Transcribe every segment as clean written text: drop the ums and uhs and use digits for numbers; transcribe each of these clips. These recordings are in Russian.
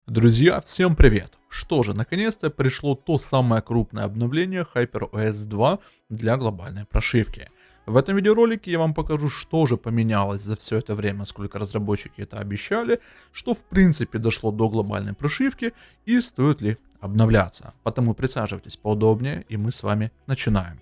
Друзья, всем привет! Что же, наконец-то пришло то самое крупное обновление HyperOS 2 для глобальной прошивки. В этом видеоролике я вам покажу, что же поменялось за все это время, сколько разработчики это обещали, что в принципе дошло до глобальной прошивки и стоит ли обновляться. Потому присаживайтесь поудобнее и мы с вами начинаем.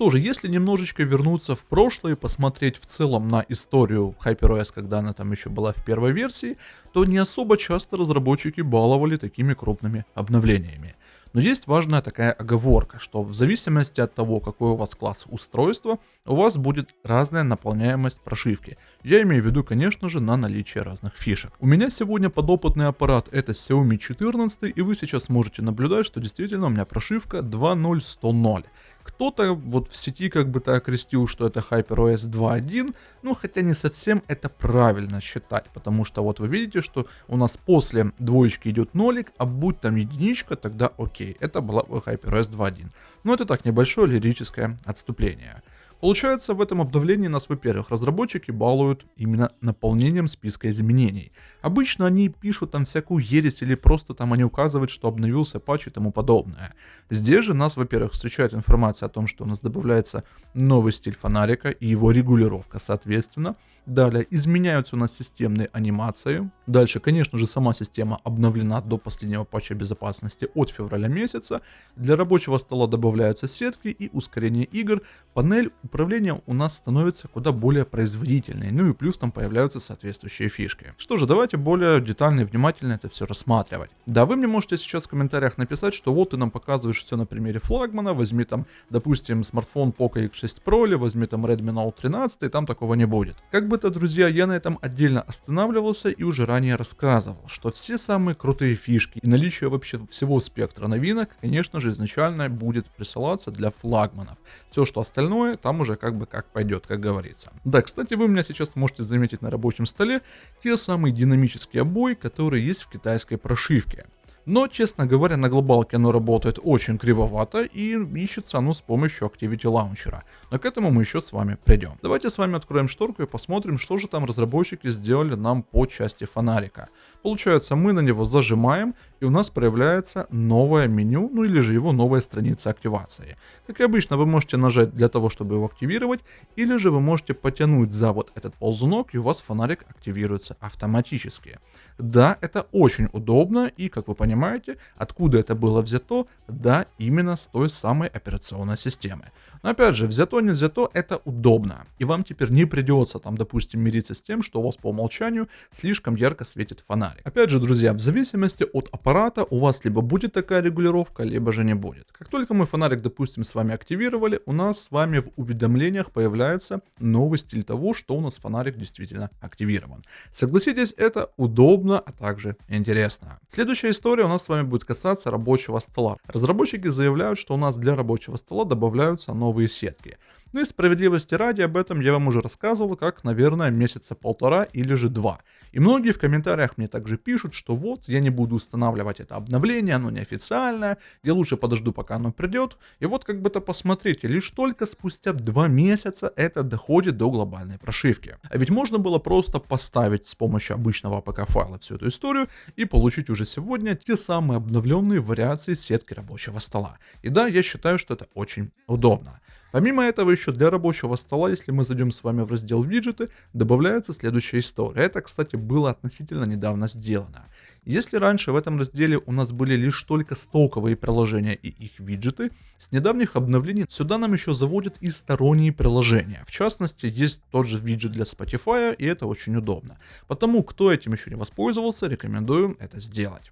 Что же, если немножечко вернуться в прошлое и посмотреть в целом на историю HyperOS, когда она там еще была в первой версии, то не особо часто разработчики баловали такими крупными обновлениями. Но есть важная такая оговорка, что в зависимости от того, какой у вас класс устройства, у вас будет разная наполняемость прошивки. Я имею в виду, конечно же, на наличие разных фишек. У меня сегодня подопытный аппарат это Xiaomi 14, и вы сейчас можете наблюдать, что действительно у меня прошивка 2.0.100.0. Кто-то вот в сети как бы так окрестил, что это HyperOS 2.1, ну хотя не совсем это правильно считать, потому что вот вы видите, что у нас после двоечки идет нолик, а будь там единичка, тогда окей, это была бы HyperOS 2.1. Но это так, небольшое лирическое отступление. Получается, в этом обновлении нас, во-первых, разработчики балуют именно наполнением списка изменений. Обычно они пишут там всякую ересь или просто там они указывают, что обновился патч и тому подобное. Здесь же нас, во-первых, встречает информация о том, что у нас добавляется новый стиль фонарика и его регулировка соответственно. Далее изменяются у нас системные анимации. Дальше, конечно же, сама система обновлена до последнего патча безопасности от февраля месяца. Для рабочего стола добавляются сетки и ускорение игр. Панель управления у нас становится куда более производительной. Ну и плюс там появляются соответствующие фишки. Что же, давайте более детально и внимательно это все рассматривать. Да, вы мне можете сейчас в комментариях написать, что вот ты нам показываешь все на примере флагмана. Возьми там, допустим, смартфон Poco X6 Pro или возьми там Redmi Note 13, и там такого не будет. Как бы то, друзья, я на этом отдельно останавливался и уже ранее рассказывал, что все самые крутые фишки и наличие вообще всего спектра новинок, конечно же, изначально будет присылаться для флагманов. Все, что остальное, там уже как бы как пойдет, как говорится. Да, кстати, вы меня сейчас можете заметить на рабочем столе те самые динамические обои, которые есть в китайской прошивке. Но, честно говоря, на глобалке оно работает очень кривовато и ищется оно с помощью Activity Launcher. Но к этому мы еще с вами придем. Давайте с вами откроем шторку и посмотрим, что же там разработчики сделали нам по части фонарика. Получается, мы на него зажимаем, и у нас проявляется новое меню, ну или же его новая страница активации. Как и обычно, вы можете нажать для того, чтобы его активировать, или же вы можете потянуть за вот этот ползунок, и у вас фонарик активируется автоматически. Да, это очень удобно, и, как вы понимаете, откуда это было взято, да, именно с той самой операционной системы. Но опять же, взято не взято, это удобно. И вам теперь не придется там, допустим, мириться с тем, что у вас по умолчанию слишком ярко светит фонарик. Опять же, друзья, в зависимости от аппарата у вас либо будет такая регулировка, либо же не будет. Как только мы фонарик, допустим, с вами активировали, у нас с вами в уведомлениях появляется новый стиль того, что у нас фонарик действительно активирован. Согласитесь, это удобно, а также интересно. Следующая история у нас с вами будет касаться рабочего стола. Разработчики заявляют, что у нас для рабочего стола добавляются новые сетки. Ну и справедливости ради, об этом я вам уже рассказывал, как, наверное, месяца полтора или же два. И многие в комментариях мне также пишут, что вот, я не буду устанавливать это обновление, оно неофициальное, я лучше подожду, пока оно придет. И вот как бы то посмотрите, лишь только спустя 2 месяца это доходит до глобальной прошивки. А ведь можно было просто поставить с помощью обычного APK-файла всю эту историю и получить уже сегодня те самые обновленные вариации сетки рабочего стола. И да, я считаю, что это очень удобно. Помимо этого, еще для рабочего стола, если мы зайдем с вами в раздел виджеты, добавляется следующая история. Это, кстати, было относительно недавно сделано. Если раньше в этом разделе у нас были лишь только стоковые приложения и их виджеты, с недавних обновлений сюда нам еще заводят и сторонние приложения. В частности, есть тот же виджет для Spotify, и это очень удобно. Потому, кто этим еще не воспользовался, рекомендую это сделать.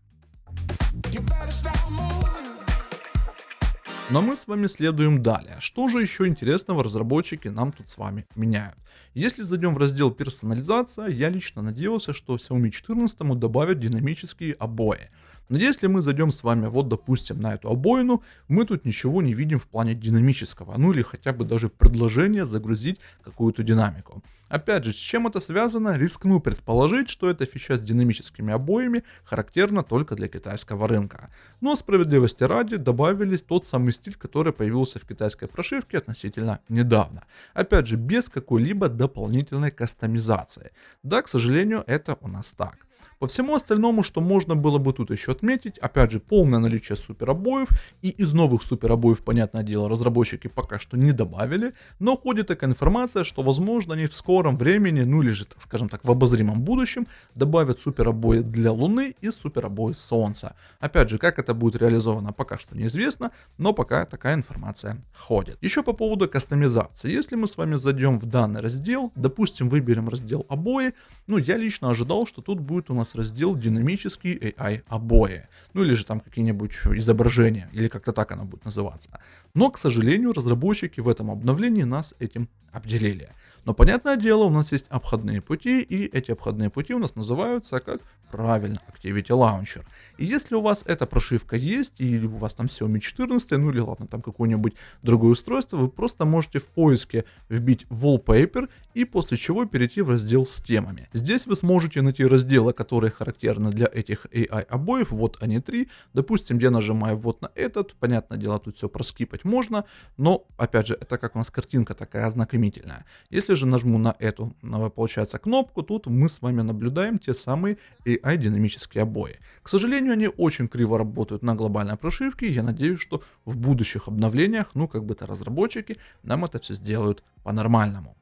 Но мы с вами следуем далее. Что же еще интересного разработчики нам тут с вами меняют? Если зайдем в раздел персонализация, я лично надеялся, что Xiaomi 14 добавят динамические обои. Но если мы зайдем с вами вот допустим на эту обоину, мы тут ничего не видим в плане динамического, ну или хотя бы даже предложения загрузить какую-то динамику. Опять же, с чем это связано, рискну предположить, что эта фича с динамическими обоями характерна только для китайского рынка. Но справедливости ради добавили тот самый стиль, который появился в китайской прошивке относительно недавно. Опять же, без какой-либо дополнительной кастомизации. Да, к сожалению, это у нас так. По всему остальному, что можно было бы тут еще отметить, опять же, полное наличие суперобоев, и из новых суперобоев, понятное дело, разработчики пока что не добавили, но ходит такая информация, что, возможно, они в скором времени, ну или же, так скажем так, в обозримом будущем, добавят суперобои для Луны и суперобои Солнца. Опять же, как это будет реализовано, пока что неизвестно, но пока такая информация ходит. Еще по поводу кастомизации. Если мы с вами зайдем в данный раздел, допустим, выберем раздел обои, ну, я лично ожидал, что тут будет у нас раздел динамический AI обои. Ну или же там какие-нибудь изображения, или как-то так оно будет называться. Но, к сожалению, разработчики в этом обновлении нас этим обделили. Но, понятное дело, у нас есть обходные пути, и эти обходные пути у нас называются, как правильно, Activity Launcher. И если у вас эта прошивка есть, или у вас там Xiaomi 14, ну или ладно, там какое-нибудь другое устройство, вы просто можете в поиске вбить Wallpaper, и после чего перейти в раздел с темами. Здесь вы сможете найти разделы, которые характерны для этих AI обоев, вот они 3. Допустим, я нажимаю вот на этот, понятное дело, тут все проскипать можно, но, опять же, это как у нас картинка такая ознакомительная. Если же нажму на эту, получается, кнопку, тут мы с вами наблюдаем те самые AI динамические обои. К сожалению, они очень криво работают на глобальной прошивке, и я надеюсь, что в будущих обновлениях, ну, как бы-то разработчики нам это все сделают по-нормальному.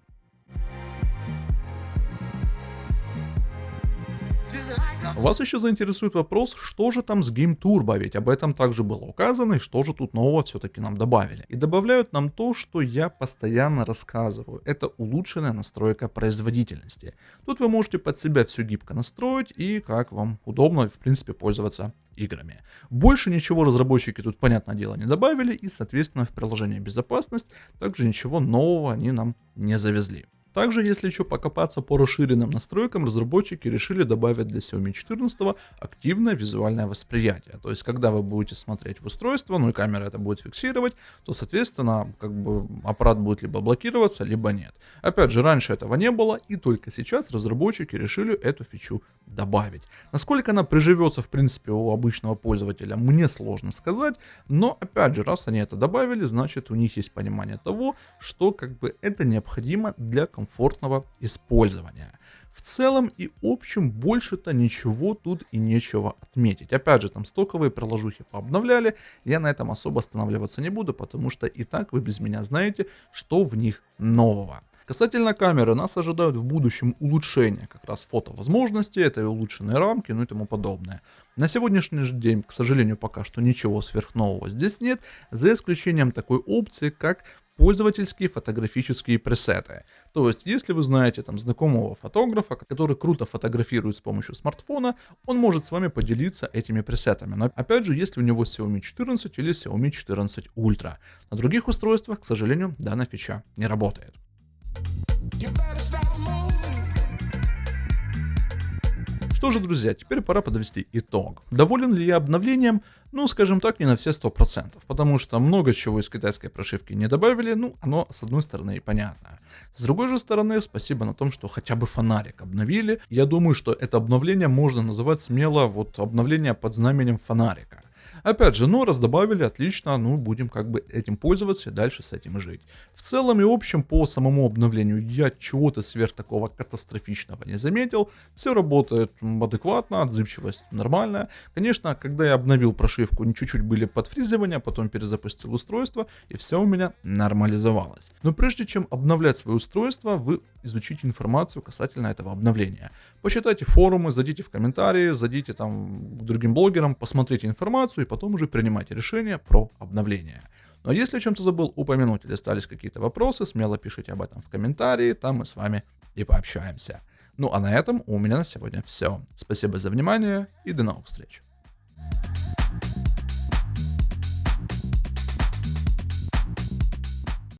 Вас еще заинтересует вопрос, что же там с Game Turbo, ведь об этом также было указано, и что же тут нового все-таки нам добавили. И добавляют нам то, что я постоянно рассказываю, это улучшенная настройка производительности. Тут вы можете под себя все гибко настроить и как вам удобно, в принципе, пользоваться играми. Больше ничего разработчики тут, понятное дело, не добавили, и, соответственно, в приложении безопасность также ничего нового они нам не завезли. Также, если еще покопаться по расширенным настройкам, разработчики решили добавить для Xiaomi 14 активное визуальное восприятие. То есть, когда вы будете смотреть в устройство, ну и камера это будет фиксировать, то, соответственно, как бы аппарат будет либо блокироваться, либо нет. Опять же, раньше этого не было, и только сейчас разработчики решили эту фичу добавить. Насколько она приживется, в принципе, у обычного пользователя, мне сложно сказать, но, опять же, раз они это добавили, значит, у них есть понимание того, что как бы это необходимо для комфортного использования. В целом и общем больше-то ничего тут и нечего отметить. Опять же, там стоковые приложухи пообновляли, я на этом особо останавливаться не буду, потому что и так вы без меня знаете, что в них нового. Касательно камеры, нас ожидают в будущем улучшения как раз фотовозможностей, это и улучшенные рамки, ну и тому подобное. На сегодняшний же день, к сожалению, пока что ничего сверхнового здесь нет, за исключением такой опции, как пользовательские фотографические пресеты. То есть, если вы знаете там знакомого фотографа, который круто фотографирует с помощью смартфона, он может с вами поделиться этими пресетами. Но опять же, если у него Xiaomi 14 или Xiaomi 14 Ultra. На других устройствах, к сожалению, данная фича не работает. Что же, друзья, теперь пора подвести итог. Доволен ли я обновлением? Ну, скажем так, не на все 100%, потому что много чего из китайской прошивки не добавили, ну, оно, с одной стороны, и понятно. С другой же стороны, спасибо на том, что хотя бы фонарик обновили. Я думаю, что это обновление можно называть смело вот обновление под знаменем фонарика. Опять же, ну раз добавили, отлично, ну будем как бы этим пользоваться и дальше с этим жить. В целом и общем по самому обновлению я чего-то сверх такого катастрофичного не заметил. Все работает адекватно, отзывчивость нормальная. Конечно, когда я обновил прошивку, чуть-чуть были подфризивания, потом перезапустил устройство и все у меня нормализовалось. Но прежде чем обновлять свое устройство, вы изучите информацию касательно этого обновления. Почитайте форумы, зайдите в комментарии, зайдите там к другим блогерам, посмотрите информацию и потом уже принимайте решение про обновление. Но если о чем-то забыл упомянуть или остались какие-то вопросы, смело пишите об этом в комментарии, там мы с вами и пообщаемся. Ну а на этом у меня на сегодня все. Спасибо за внимание и до новых встреч.